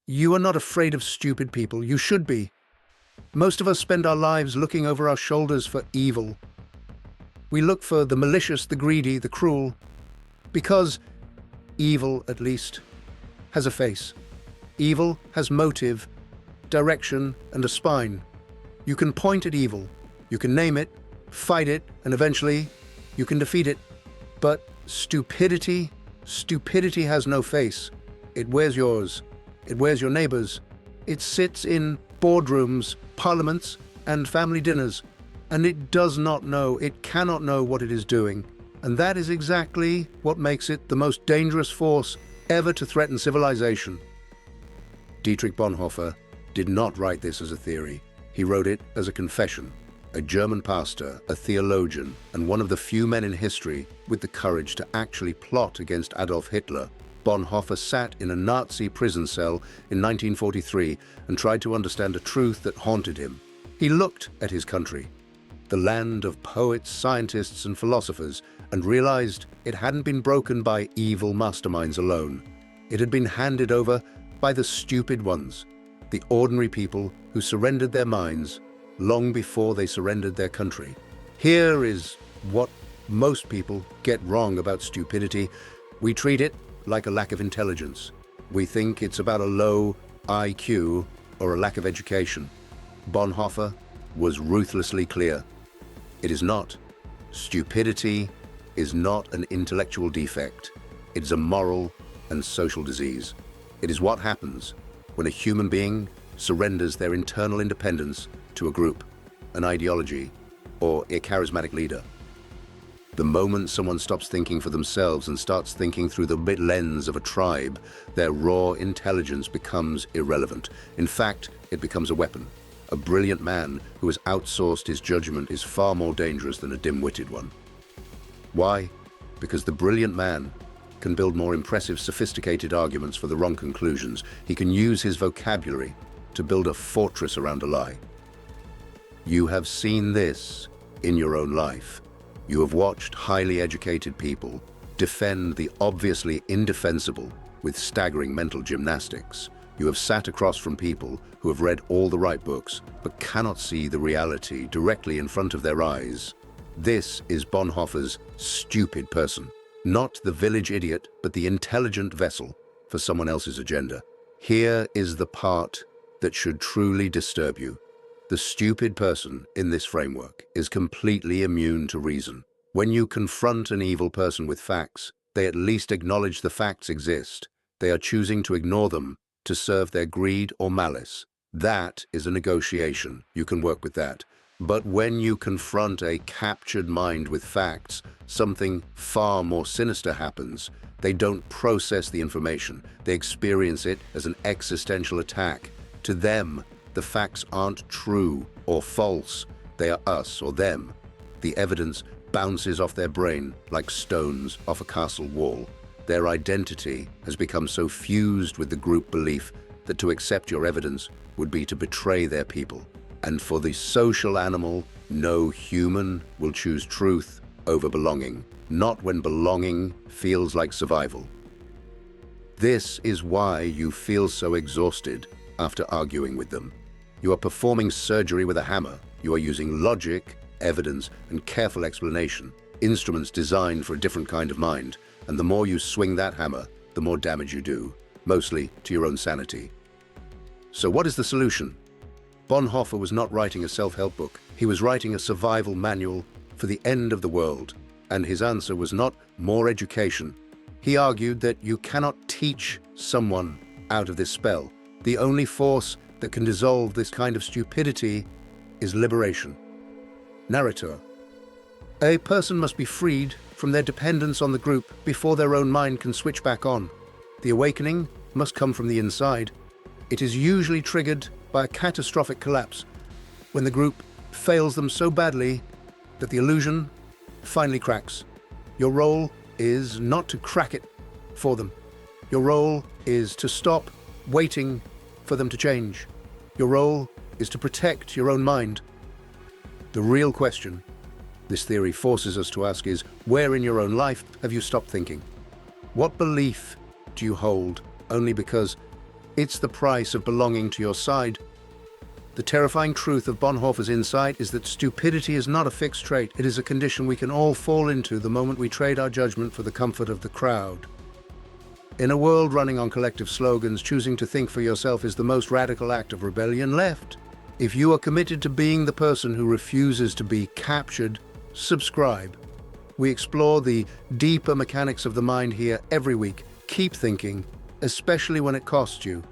You are not afraid of stupid people. You should be. Most of us spend our lives looking over our shoulders for evil. We look for the malicious, the greedy, the cruel, because evil, at least, has a face. Evil has motive, direction, and a spine. You can point at evil, you can name it, fight it, and eventually you can defeat it. But stupidity has no face. It wears yours. It wears your neighbors. It sits in boardrooms, parliaments, and family dinners. And it does not know, it cannot know what it is doing. And that is exactly what makes it the most dangerous force ever to threaten civilization. Dietrich Bonhoeffer did not write this as a theory. He wrote it as a confession. A German pastor, a theologian, and one of the few men in history with the courage to actually plot against Adolf Hitler, Bonhoeffer sat in a Nazi prison cell in 1943 and tried to understand a truth that haunted him. He looked at his country, the land of poets, scientists, and philosophers, and realized it hadn't been broken by evil masterminds alone. It had been handed over by the stupid ones, the ordinary people who surrendered their minds long before they surrendered their country. Here is what most people get wrong about stupidity. We treat it like a lack of intelligence. We think it's about a low IQ or a lack of education. Bonhoeffer was ruthlessly clear. It is not. Stupidity is not an intellectual defect. It is a moral and social disease. It is what happens when a human being surrenders their internal independence to a group, an ideology, or a charismatic leader. The moment someone stops thinking for themselves and starts thinking through the lens of a tribe, their raw intelligence becomes irrelevant. In fact, it becomes a weapon. A brilliant man who has outsourced his judgment is far more dangerous than a dim-witted one. Why? Because the brilliant man can build more impressive, sophisticated arguments for the wrong conclusions. He can use his vocabulary to build a fortress around a lie. You have seen this in your own life. You have watched highly educated people defend the obviously indefensible with staggering mental gymnastics. You have sat across from people who have read all the right books but cannot see the reality directly in front of their eyes. This is Bonhoeffer's stupid person. Not the village idiot, but the intelligent vessel for someone else's agenda. Here is the part that should truly disturb you. The stupid person in this framework is completely immune to reason. When you confront an evil person with facts, they at least acknowledge the facts exist. They are choosing to ignore them to serve their greed or malice. That is a negotiation. You can work with that. But when you confront a captured mind with facts, something far more sinister happens. They don't process the information. They experience it as an existential attack. To them, the facts aren't true or false. They are us or them. The evidence bounces off their brain like stones off a castle wall. Their identity has become so fused with the group belief that to accept your evidence would be to betray their people. And for the social animal, no human will choose truth over belonging, not when belonging feels like survival. This is why you feel so exhausted after arguing with them. You are performing surgery with a hammer. You are using logic, evidence, and careful explanation, instruments designed for a different kind of mind. And the more you swing that hammer, the more damage you do, mostly to your own sanity. So what is the solution? Bonhoeffer was not writing a self-help book. He was writing a survival manual for the end of the world. And his answer was not more education. He argued that you cannot teach someone out of this spell. The only force that can dissolve this kind of stupidity is liberation. Narrator. A person must be freed from their dependence on the group before their own mind can switch back on. The awakening must come from the inside. It is usually triggered by a catastrophic collapse, when the group fails them so badly that the illusion finally cracks. Your role is not to crack it for them. Your role is to stop waiting for them to change. Your role is to protect your own mind. The real question this theory forces us to ask is, where in your own life have you stopped thinking? What belief do you hold only because It's the price of belonging to your side. The terrifying truth of Bonhoeffer's insight is that stupidity is not a fixed trait. It is a condition we can all fall into the moment we trade our judgment for the comfort of the crowd. In a world running on collective slogans, choosing to think for yourself is the most radical act of rebellion left. If you are committed to being the person who refuses to be captured, subscribe. We explore the deeper mechanics of the mind here every week. Keep thinking, especially when it costs you.